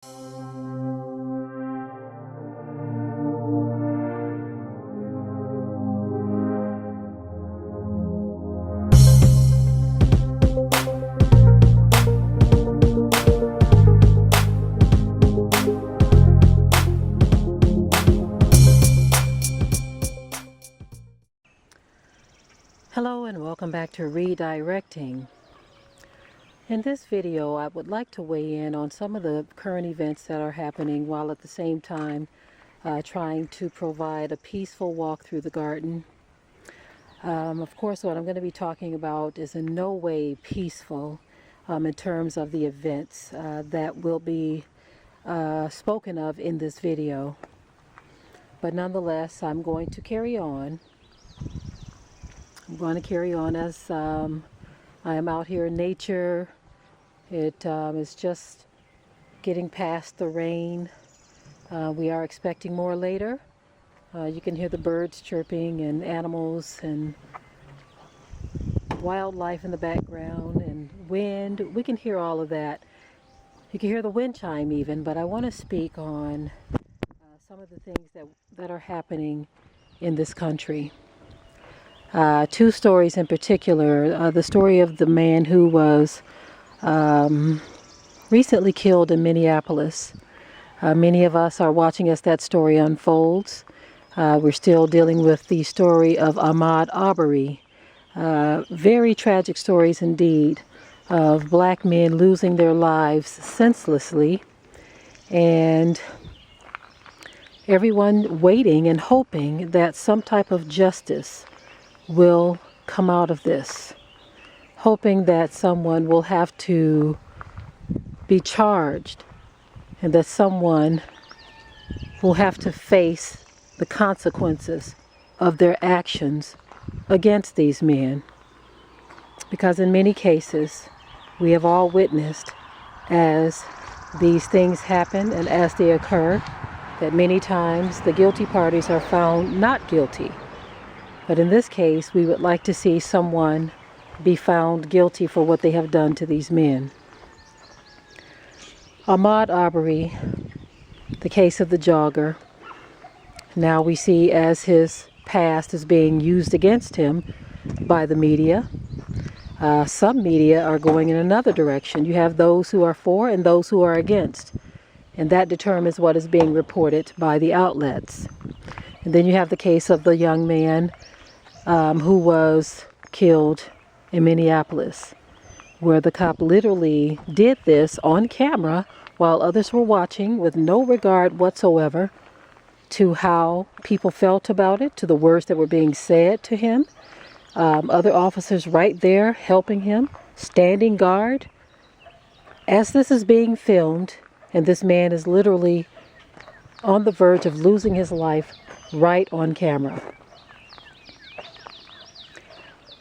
Hello and welcome back to Redirecting. In this video, I would like to weigh in on some of the current events that are happening while at the same time trying to provide a peaceful walk through the garden. Of course, what I'm going to be talking about is in no way peaceful in terms of the events that will be spoken of in this video. But nonetheless, I'm going to carry on. I'm going to carry on as I am out here in nature. It is just getting past the rain. We are expecting more later. You can hear the birds chirping and animals and wildlife in the background and wind. We can hear all of that. You can hear the wind chime even, but I want to speak on some of the things that are happening in this country. Two stories in particular. The story of the man who was recently killed in Minneapolis. Many of us are watching as that story unfolds. We're still dealing with the story of Ahmaud Arbery. Very tragic stories indeed of black men losing their lives senselessly, and everyone waiting and hoping that some type of justice will come out of this, hoping that someone will have to be charged and that someone will have to face the consequences of their actions against these men. Because in many cases, we have all witnessed as these things happen and as they occur, that many times the guilty parties are found not guilty. But in this case, we would like to see someone be found guilty for what they have done to these men. Ahmaud Arbery, the case of the jogger, now we see as his past is being used against him by the media. Some media are going in another direction. You have those who are for and those who are against. And that determines what is being reported by the outlets. And then you have the case of the young man who was killed in Minneapolis, where the cop literally did this on camera while others were watching with no regard whatsoever to how people felt about it, to the words that were being said to him. Other officers right there helping him, standing guard. As this is being filmed, and this man is literally on the verge of losing his life right on camera.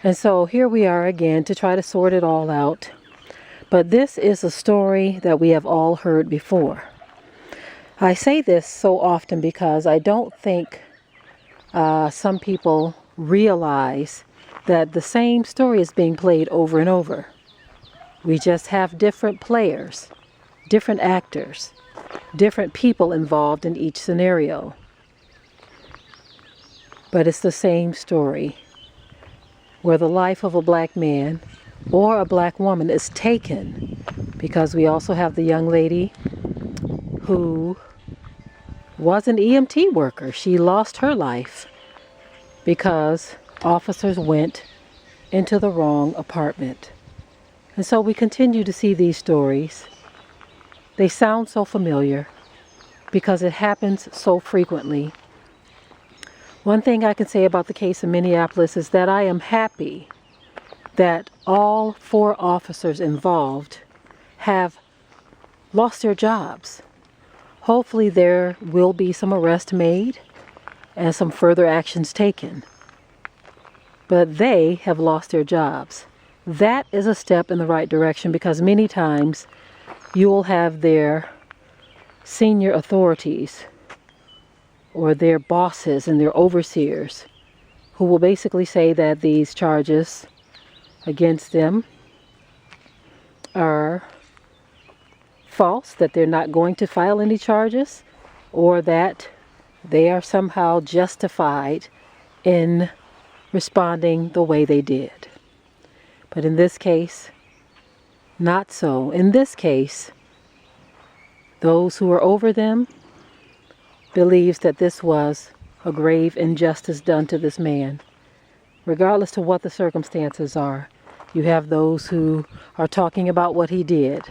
And so here we are again to try to sort it all out. But this is a story that we have all heard before. I say this so often because I don't think some people realize that the same story is being played over and over. We just have different players, different actors, different people involved in each scenario. But it's the same story, where the life of a black man or a black woman is taken, because we also have the young lady who was an EMT worker. She lost her life because officers went into the wrong apartment. And so we continue to see these stories. They sound so familiar because it happens so frequently. One thing I can say about the case in Minneapolis is that I am happy that all 4 officers involved have lost their jobs. Hopefully there will be some arrests made and some further actions taken. But they have lost their jobs. That is a step in the right direction, because many times you will have their senior authorities or their bosses and their overseers who will basically say that these charges against them are false, that they're not going to file any charges, or that they are somehow justified in responding the way they did. But in this case, not so. In this case, those who are over them believes that this was a grave injustice done to this man. Regardless to what the circumstances are, you have those who are talking about what he did.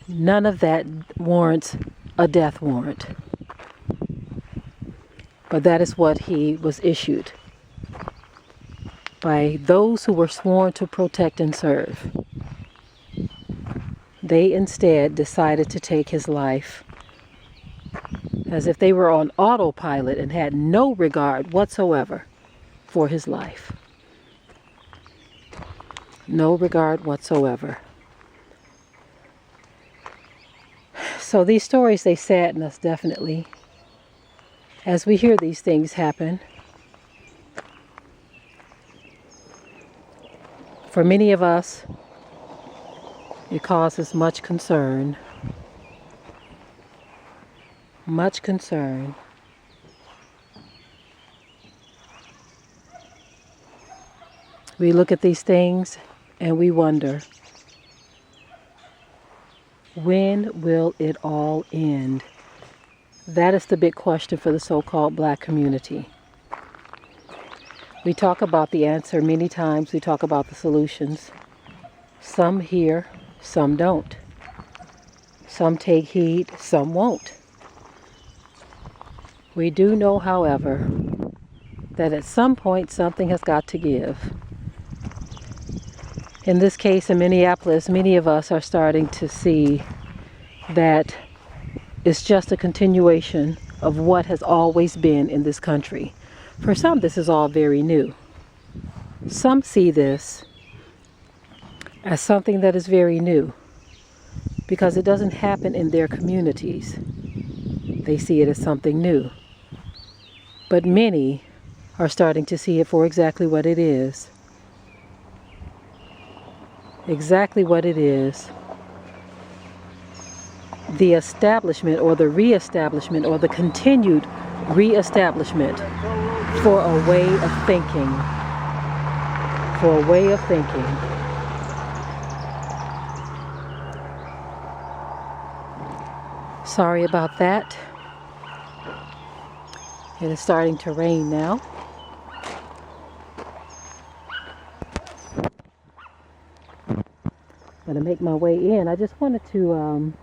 None of that warrants a death warrant. But that is what he was issued by those who were sworn to protect and serve. They instead decided to take his life as if they were on autopilot and had no regard whatsoever for his life. No regard whatsoever. So these stories, they sadden us definitely. As we hear these things happen, for many of us, it causes much concern. Much concern. We look at these things and we wonder, when will it all end? That is the big question for the so-called black community. We talk about the answer many times. We talk about the solutions. Some hear, some don't. Some take heed, some won't. We do know, however, that at some point something has got to give. In this case, in Minneapolis, many of us are starting to see that it's just a continuation of what has always been in this country. For some, this is all very new. Some see this as something that is very new because it doesn't happen in their communities. They see it as something new. But many are starting to see it for exactly what it is. Exactly what it is. The establishment or the reestablishment or the continued reestablishment for a way of thinking. For a way of thinking. Sorry about that. It is starting to rain now. I'm going to make my way in. I just wanted to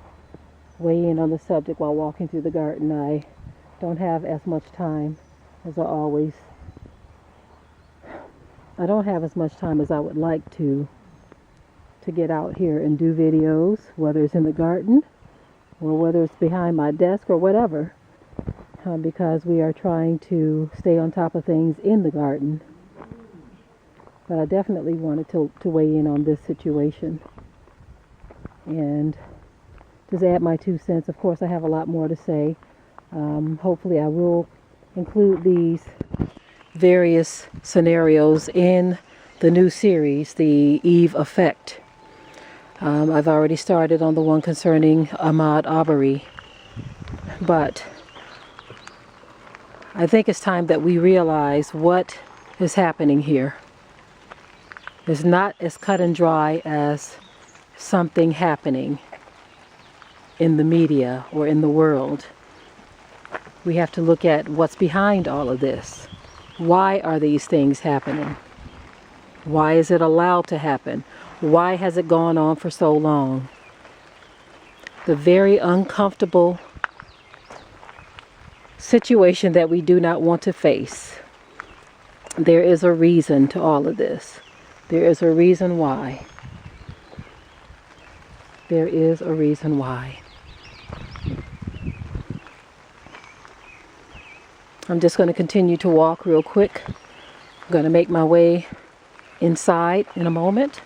weigh in on the subject while walking through the garden. I don't have as much time as I always. I don't have as much time as I would like to get out here and do videos, whether it's in the garden or whether it's behind my desk or whatever, because we are trying to stay on top of things in the garden. But I definitely wanted to weigh in on this situation and just add my 2 cents. Of course, I have a lot more to say. Hopefully I will include these various scenarios in the new series, The Eve Effect. I've already started on the one concerning Ahmaud Arbery, but I think it's time that we realize what is happening here. It's not as cut and dry as something happening in the media or in the world. We have to look at what's behind all of this. Why are these things happening? Why is it allowed to happen? Why has it gone on for so long? The very uncomfortable situation that we do not want to face. There is a reason to all of this. There is a reason why. There is a reason why. I'm just going to continue to walk real quick. I'm going to make my way inside in a moment.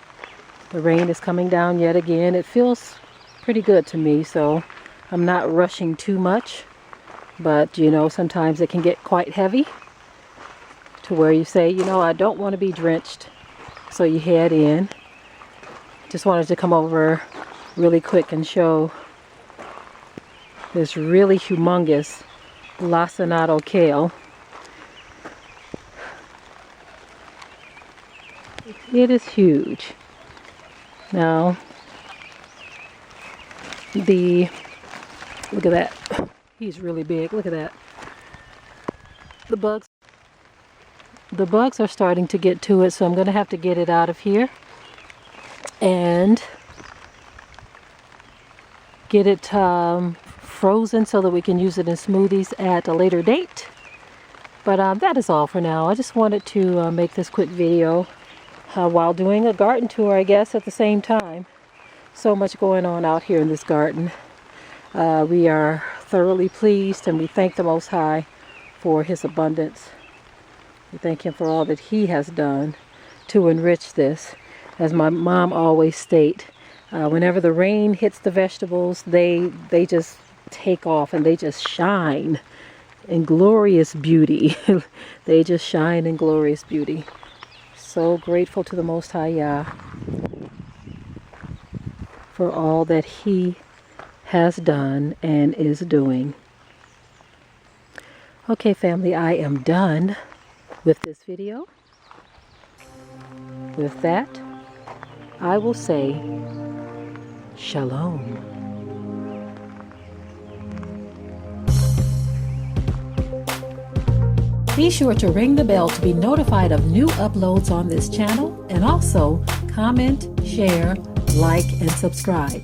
The rain is coming down yet again. It feels pretty good to me, so I'm not rushing too much. But, you know, sometimes it can get quite heavy to where you say, you know, I don't want to be drenched. So you head in. Just wanted to come over really quick and show this really humongous lacinato kale. It is huge. Now, look at that. He's really big. Look at that. The bugs are starting to get to it, so I'm going to have to get it out of here and get it frozen so that we can use it in smoothies at a later date. But that is all for now. I just wanted to make this quick video while doing a garden tour, I guess, at the same time. So much going on out here in this garden. We are thoroughly pleased, and we thank the Most High for His abundance. We thank Him for all that He has done to enrich this. As my mom always states, whenever the rain hits the vegetables, they just take off and they just shine in glorious beauty. They just shine in glorious beauty. So grateful to the Most High Yah for all that He has done and is doing. Okay, family, I am done with this video. With that, I will say Shalom. Be sure to ring the bell to be notified of new uploads on this channel, and also comment, share, like, and subscribe.